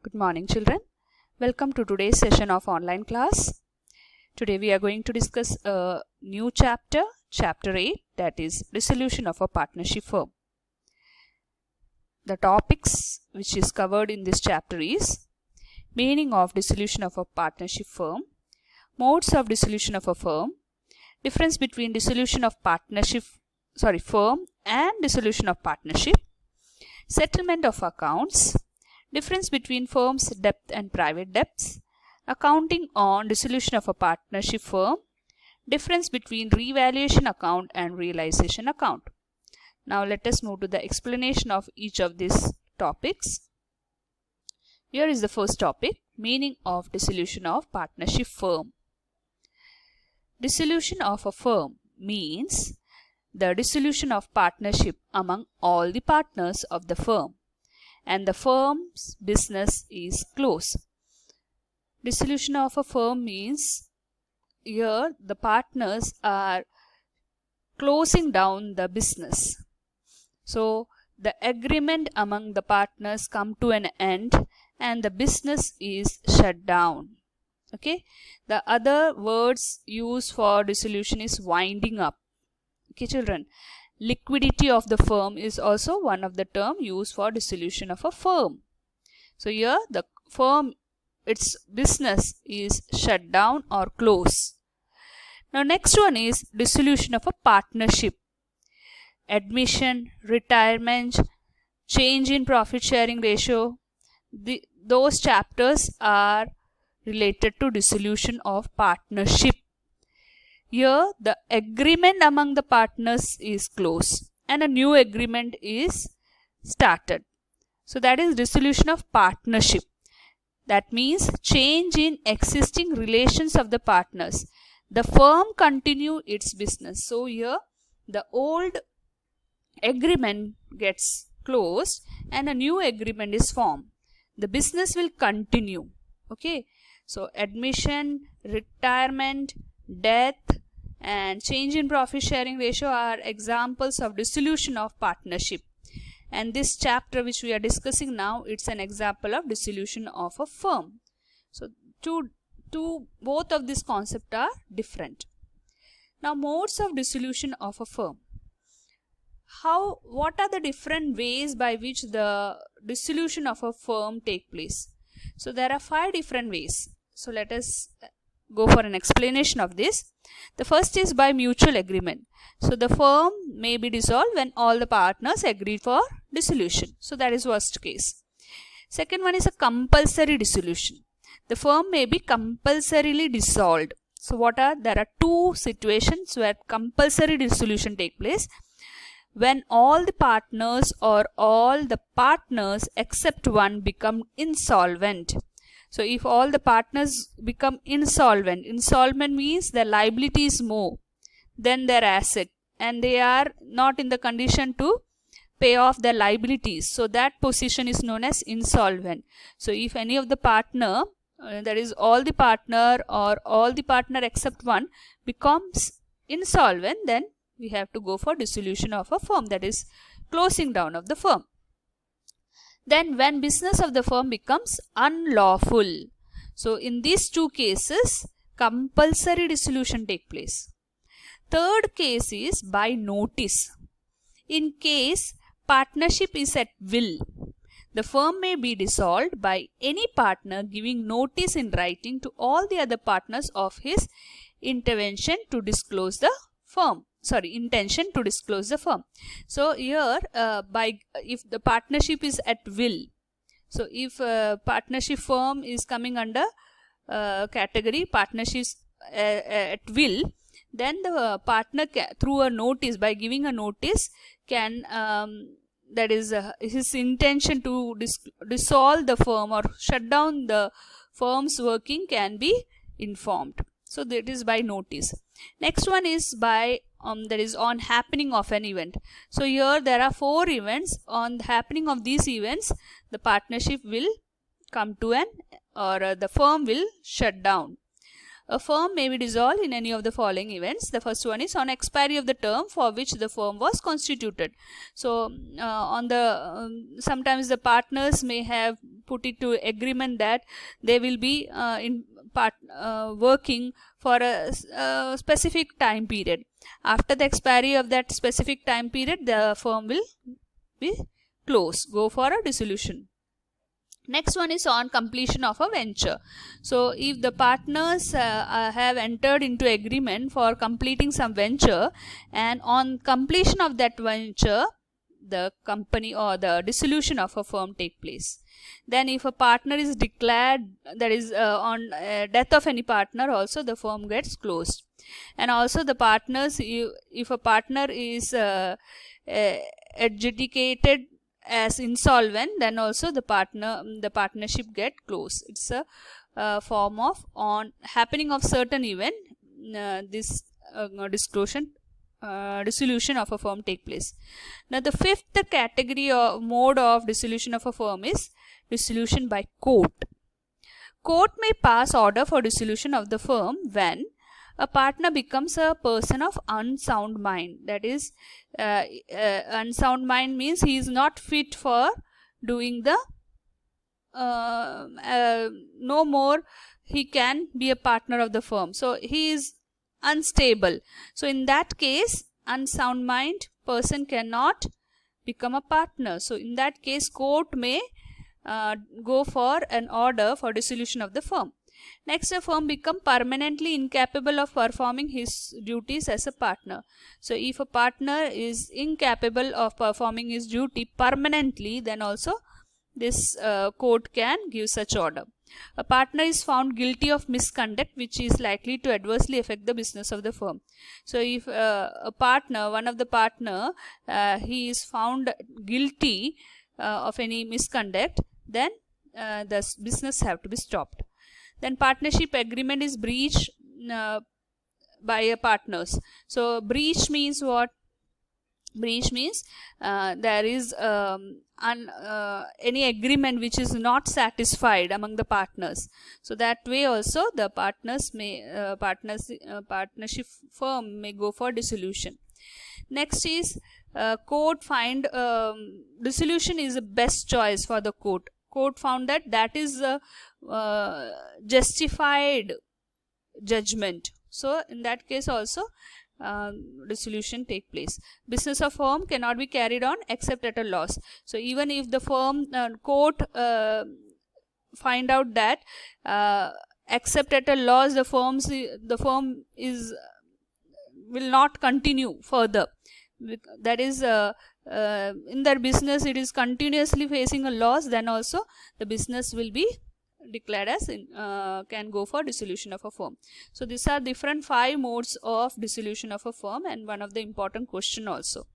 Good morning, children. Welcome to today's session of online class. Today we are going to discuss a new chapter, chapter 8, that is dissolution of a partnership firm. The topics which is covered in this chapter is meaning of dissolution of a partnership firm, modes of dissolution of a firm, difference between dissolution of firm and dissolution of partnership, settlement of accounts, difference between firm's debt and private debts, accounting on dissolution of a partnership firm, difference between revaluation account and realization account. Now let us move to the explanation of each of these topics. Here is the first topic, meaning of dissolution of partnership firm. Dissolution of a firm means the dissolution of partnership among all the partners of the firm, and the firm's business is closed. Dissolution of a firm means here the partners are closing down the business. So the agreement among the partners come to an end and the business is shut down. Okay. The other words used for dissolution is winding up. Okay, children. Liquidity of the firm is also one of the terms used for dissolution of a firm. So here the firm, its business is shut down or closed. Now next one is dissolution of a partnership. Admission, retirement, change in profit sharing ratio, those chapters are related to dissolution of partnership. Here the agreement among the partners is closed and a new agreement is started. So that is dissolution of partnership. That means change in existing relations of the partners. The firm continue its business. So here the old agreement gets closed and a new agreement is formed. The business will continue. Okay. So admission, retirement, death and change in profit sharing ratio are examples of dissolution of partnership. And this chapter which we are discussing now, it's an example of dissolution of a firm. So both of these concepts are different. Now modes of dissolution of a firm. What are the different ways by which the dissolution of a firm take place? So there are 5 different ways. So let us go for an explanation of this. The first is by mutual agreement. So the firm may be dissolved when all the partners agree for dissolution. So that is worst case. Second one is a compulsory dissolution. The firm may be compulsorily dissolved. So there are 2 situations where compulsory dissolution take place. When all the partners or all the partners except one become insolvent. So if all the partners become insolvent means their liability is more than their asset and they are not in the condition to pay off their liabilities. So that position is known as insolvent. So if any of the partner, that is all the partner or all the partner except one becomes insolvent, then we have to go for dissolution of a firm, that is closing down of the firm. Then when business of the firm becomes unlawful. So in these 2 cases, compulsory dissolution take place. Third case is by notice. In case partnership is at will, the firm may be dissolved by any partner giving notice in writing to all the other partners of his intention to disclose the firm. So here if the partnership is at will, so if partnership firm is coming under category partnerships at will, then the partner through a notice, by giving a notice, can that is his intention to dissolve the firm or shut down the firm's working can be informed. So that is by notice. Next one is by that is on happening of an event. So here there are 4 events. On the happening of these events, the partnership will come to the firm will shut down. A firm may be dissolved in any of the following events. The first one is on expiry of the term for which the firm was constituted. So sometimes the partners may have put it to agreement that they will be working for a specific time period. After the expiry of that specific time period, the firm will be closed, go for a dissolution. Next one is on completion of a venture. So if the partners have entered into agreement for completing some venture, and on completion of that venture the company or the dissolution of a firm take place, then if a partner is declared, that is on death of any partner also, the firm gets closed. And also the partners, if a partner is adjudicated as insolvent, then also the partnership get closed. It's a form of on happening of certain event, this dissolution of a firm take place. Now the fifth category or mode of dissolution of a firm is dissolution by court. Court may pass order for dissolution of the firm when a partner becomes a person of unsound mind. That is, unsound mind means he is not fit for doing the no more he can be a partner of the firm. So he is unstable. So in that case, unsound mind person cannot become a partner. So in that case, court may go for an order for dissolution of the firm. Next, a firm become permanently incapable of performing his duties as a partner. So if a partner is incapable of performing his duty permanently, then also this court can give such order. A partner is found guilty of misconduct which is likely to adversely affect the business of the firm. So if one of the partner, he is found guilty of any misconduct, then the business have to be stopped. Then partnership agreement is breached by a partners. So breach means what? Breach means there is any agreement which is not satisfied among the partners. So that way also the partners may partnership firm may go for dissolution. Next is court find dissolution is the best choice for the court. Court found that is a justified judgment. So in that case also dissolution take place. Business of firm cannot be carried on except at a loss. So even if the firm court find out that except at a loss the firm is will not continue further, that is in their business it is continuously facing a loss, then also the business will be declared as can go for dissolution of a firm. So these are different 5 modes of dissolution of a firm, and one of the important question also.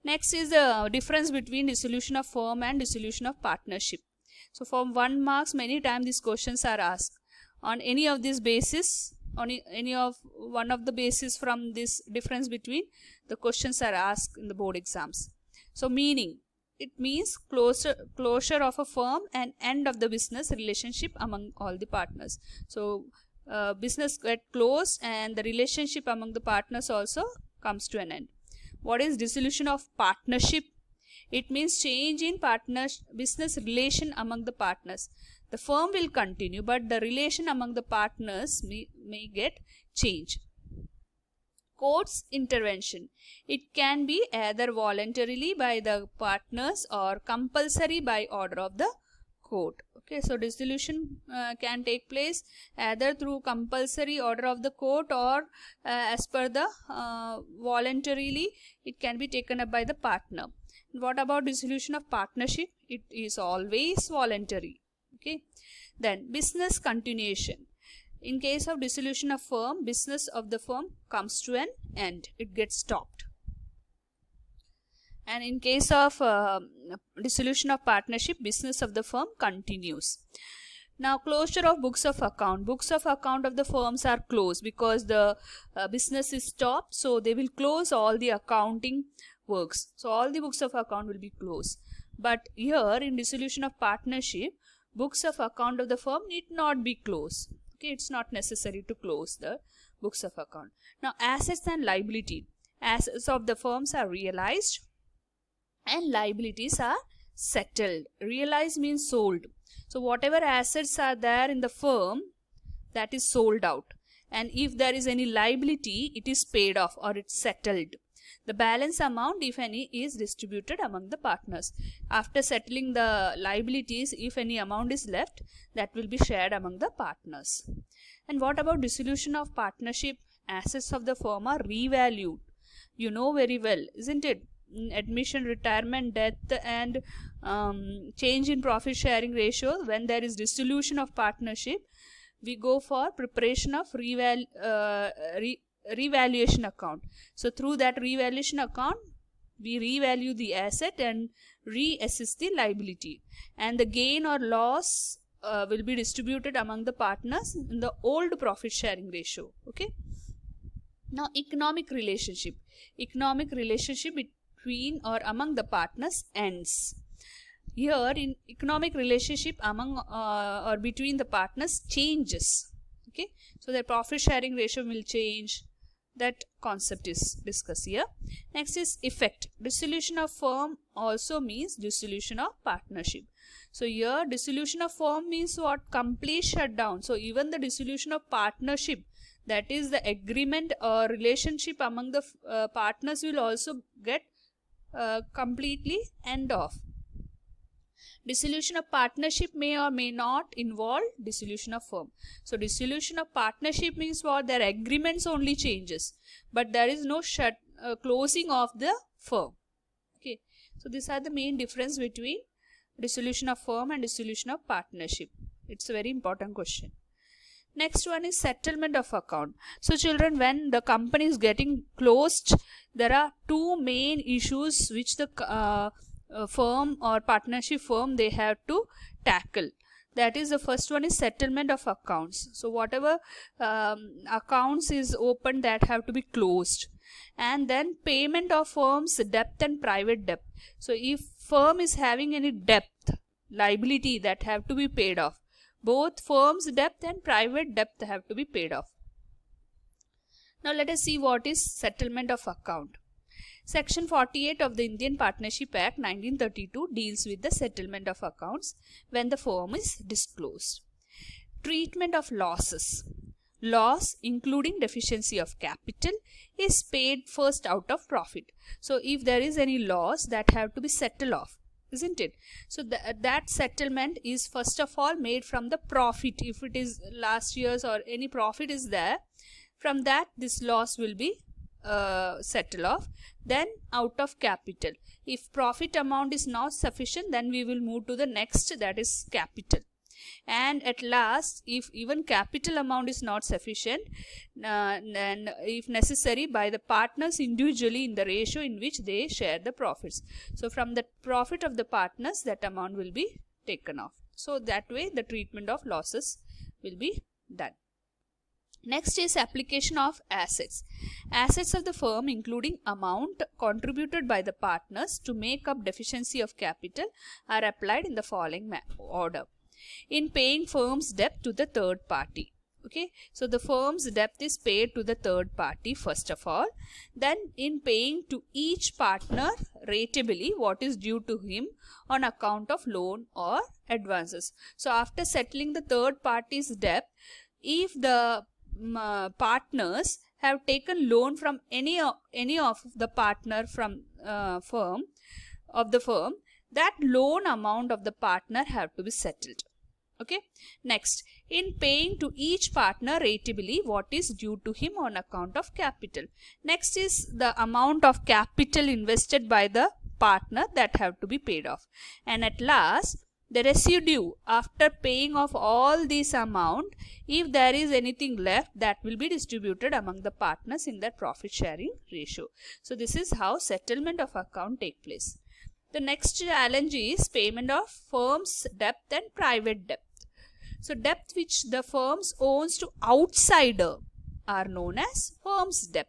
Next is the difference between dissolution of firm and dissolution of partnership. So from 1 marks many times these questions are asked. On any of these basis, on any of one of the basis from this difference between, the questions are asked in the board exams. So meaning, it means closure of a firm and end of the business relationship among all the partners. So business get closed and the relationship among the partners also comes to an end. What is dissolution of partnership? It means change in business relation among the partners. The firm will continue, but the relation among the partners may get changed. Court's intervention. It can be either voluntarily by the partners or compulsory by order of the court. Okay, so dissolution can take place either through compulsory order of the court or as per the voluntarily it can be taken up by the partner. What about dissolution of partnership? It is always voluntary. Okay, then business continuation. In case of dissolution of firm, business of the firm comes to an end. It gets stopped. And in case of dissolution of partnership, business of the firm continues. Now, closure of books of account. Books of account of the firms are closed because the business is stopped. So they will close all the accounting works. So all the books of account will be closed. But here in dissolution of partnership, books of account of the firm need not be closed. Okay, it's not necessary to close the books of account. Now, assets and liability. Assets of the firms are realized and liabilities are settled. Realized means sold. So whatever assets are there in the firm, that is sold out. And if there is any liability, it is paid off or it's settled. The balance amount, if any, is distributed among the partners. After settling the liabilities, if any amount is left, that will be shared among the partners. And what about dissolution of partnership? Assets of the firm are revalued. You know very well, isn't it? Admission, retirement, death, and change in profit sharing ratio. When there is dissolution of partnership, we go for preparation of revaluation account. So through that revaluation account, we revalue the asset and reassess the liability, and the gain or loss will be distributed among the partners in the old profit sharing ratio. Okay. Now, economic relationship between or among the partners ends. Here, in economic relationship among or between the partners changes. Okay, so the profit sharing ratio will change. That concept is discussed here. Next is effect. Dissolution of firm also means dissolution of partnership. So here dissolution of firm means what? Complete shutdown. So even the dissolution of partnership, that is the agreement or relationship among the partners, will also get completely end off. Dissolution of partnership may or may not involve dissolution of firm. So dissolution of partnership means what? Their agreements only changes, but there is no closing of the firm. Okay, so these are the main difference between dissolution of firm and dissolution of partnership. It's a very important question. Next one is settlement of account. So children, when the company is getting closed, there are two main issues which the firm or partnership firm they have to tackle. That is, the first one is settlement of accounts. So whatever accounts is open, that have to be closed. And then payment of firm's debt and private debt. So if firm is having any debt, liability, that have to be paid off. Both firm's debt and private debt have to be paid off. Now let us see what is settlement of account. Section 48 of the Indian Partnership Act 1932 deals with the settlement of accounts when the firm is disclosed. Treatment of losses. Loss, including deficiency of capital, is paid first out of profit. So if there is any loss, that have to be settled off, isn't it? So that settlement is first of all made from the profit. If it is last year's or any profit is there, from that this loss will be settle off. Then out of capital. If profit amount is not sufficient, then we will move to the next, that is capital. And at last, if even capital amount is not sufficient, then if necessary, by the partners individually in the ratio in which they share the profits. So from the profit of the partners, that amount will be taken off. So that way the treatment of losses will be done. Next is application of assets. Assets of the firm, including amount contributed by the partners to make up deficiency of capital, are applied in the following order. In paying firm's debt to the third party. Okay, so the firm's debt is paid to the third party first of all. Then in paying to each partner ratably what is due to him on account of loan or advances. So after settling the third party's debt, if the partners have taken loan from any of the partner from firm, that loan amount of the partner have to be settled. Okay. Next, in paying to each partner ratably what is due to him on account of capital. Next is the amount of capital invested by the partner, that have to be paid off. And at last, the residue after paying off all this amount, if there is anything left, that will be distributed among the partners in that profit sharing ratio. So this is how settlement of account take place. The next challenge is payment of firm's debt and private debt. So debt which the firms owns to outsider are known as firm's debt,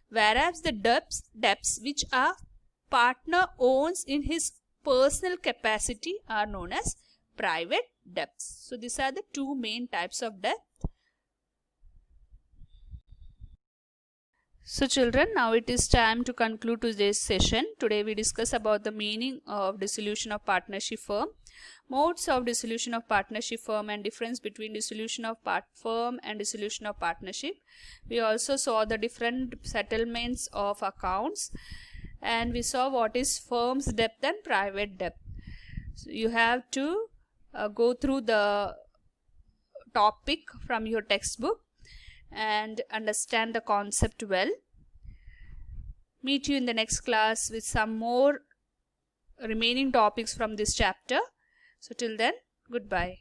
whereas the debts which a partner owns in his personal capacity are known as private debts. So these are the two main types of debt. So children, now it is time to conclude today's session. Today we discuss about the meaning of dissolution of partnership firm, modes of dissolution of partnership firm and difference between dissolution of firm and dissolution of partnership. We also saw the different settlements of accounts, and we saw what is firm's debt and private debt. So you have to go through the topic from your textbook and understand the concept well. Meet you in the next class with some more remaining topics from this chapter. So till then, goodbye.